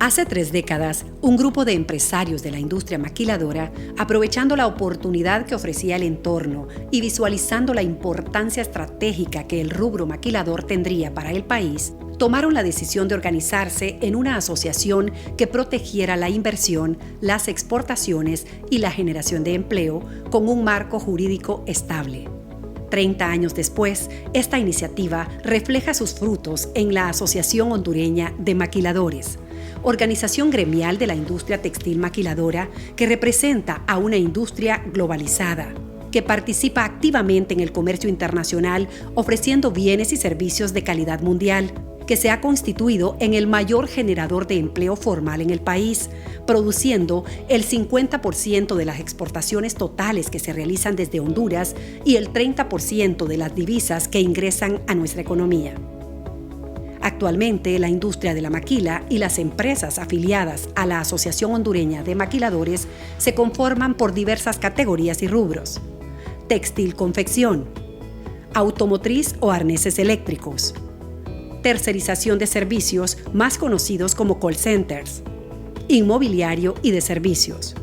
Hace 3 décadas, un grupo de empresarios de la industria maquiladora, aprovechando la oportunidad que ofrecía el entorno y visualizando la importancia estratégica que el rubro maquilador tendría para el país, tomaron la decisión de organizarse en una asociación que protegiera la inversión, las exportaciones y la generación de empleo con un marco jurídico estable. 30 años después, esta iniciativa refleja sus frutos en la Asociación Hondureña de Maquiladores, organización gremial de la industria textil maquiladora que representa a una industria globalizada, que participa activamente en el comercio internacional ofreciendo bienes y servicios de calidad mundial, que se ha constituido en el mayor generador de empleo formal en el país, produciendo el 50% de las exportaciones totales que se realizan desde Honduras y el 30% de las divisas que ingresan a nuestra economía. Actualmente, la industria de la maquila y las empresas afiliadas a la Asociación Hondureña de Maquiladores se conforman por diversas categorías y rubros: textil-confección, automotriz o arneses eléctricos, tercerización de servicios más conocidos como call centers, inmobiliario y de servicios.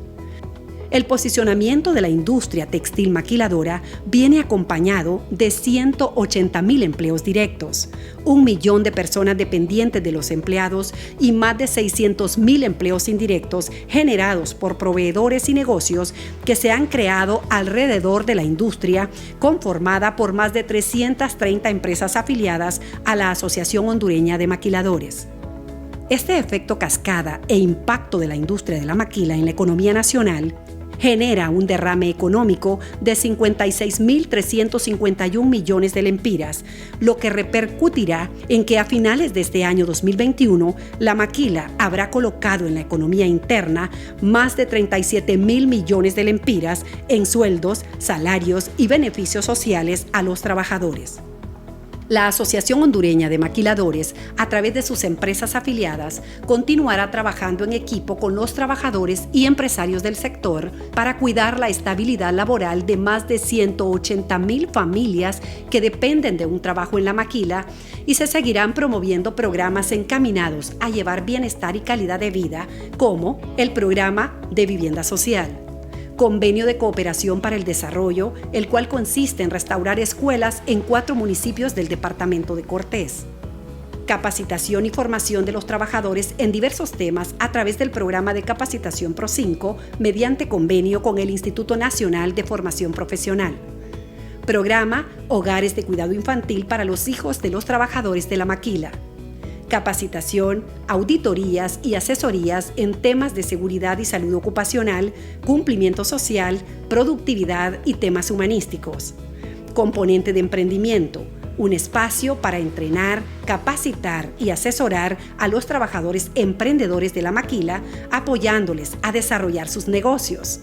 El posicionamiento de la industria textil maquiladora viene acompañado de 180,000 empleos directos, 1 millón de personas dependientes de los empleados y más de 600,000 empleos indirectos generados por proveedores y negocios que se han creado alrededor de la industria, conformada por más de 330 empresas afiliadas a la Asociación Hondureña de Maquiladores. Este efecto cascada e impacto de la industria de la maquila en la economía nacional genera un derrame económico de 56,351 millones de lempiras, lo que repercutirá en que a finales de este año 2021 la maquila habrá colocado en la economía interna más de 37,000 millones de lempiras en sueldos, salarios y beneficios sociales a los trabajadores. La Asociación Hondureña de Maquiladores, a través de sus empresas afiliadas, continuará trabajando en equipo con los trabajadores y empresarios del sector para cuidar la estabilidad laboral de más de 180,000 familias que dependen de un trabajo en la maquila, y se seguirán promoviendo programas encaminados a llevar bienestar y calidad de vida, como el programa de vivienda social, convenio de cooperación para el desarrollo, el cual consiste en restaurar escuelas en 4 municipios del departamento de Cortés, capacitación y formación de los trabajadores en diversos temas a través del programa de capacitación Pro5 mediante convenio con el Instituto Nacional de Formación Profesional, programa Hogares de Cuidado Infantil para los hijos de los trabajadores de la maquila, capacitación, auditorías y asesorías en temas de seguridad y salud ocupacional, cumplimiento social, productividad y temas humanísticos. Componente de emprendimiento, un espacio para entrenar, capacitar y asesorar a los trabajadores emprendedores de la maquila, apoyándoles a desarrollar sus negocios.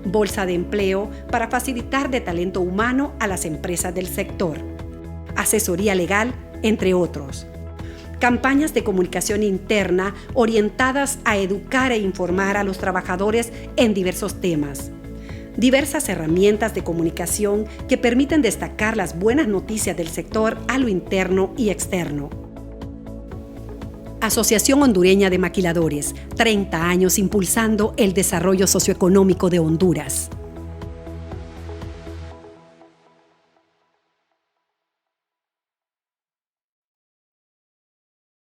Bolsa de empleo para facilitar de talento humano a las empresas del sector. Asesoría legal, entre otros. Campañas de comunicación interna orientadas a educar e informar a los trabajadores en diversos temas. Diversas herramientas de comunicación que permiten destacar las buenas noticias del sector a lo interno y externo. Asociación Hondureña de Maquiladores, 30 años impulsando el desarrollo socioeconómico de Honduras.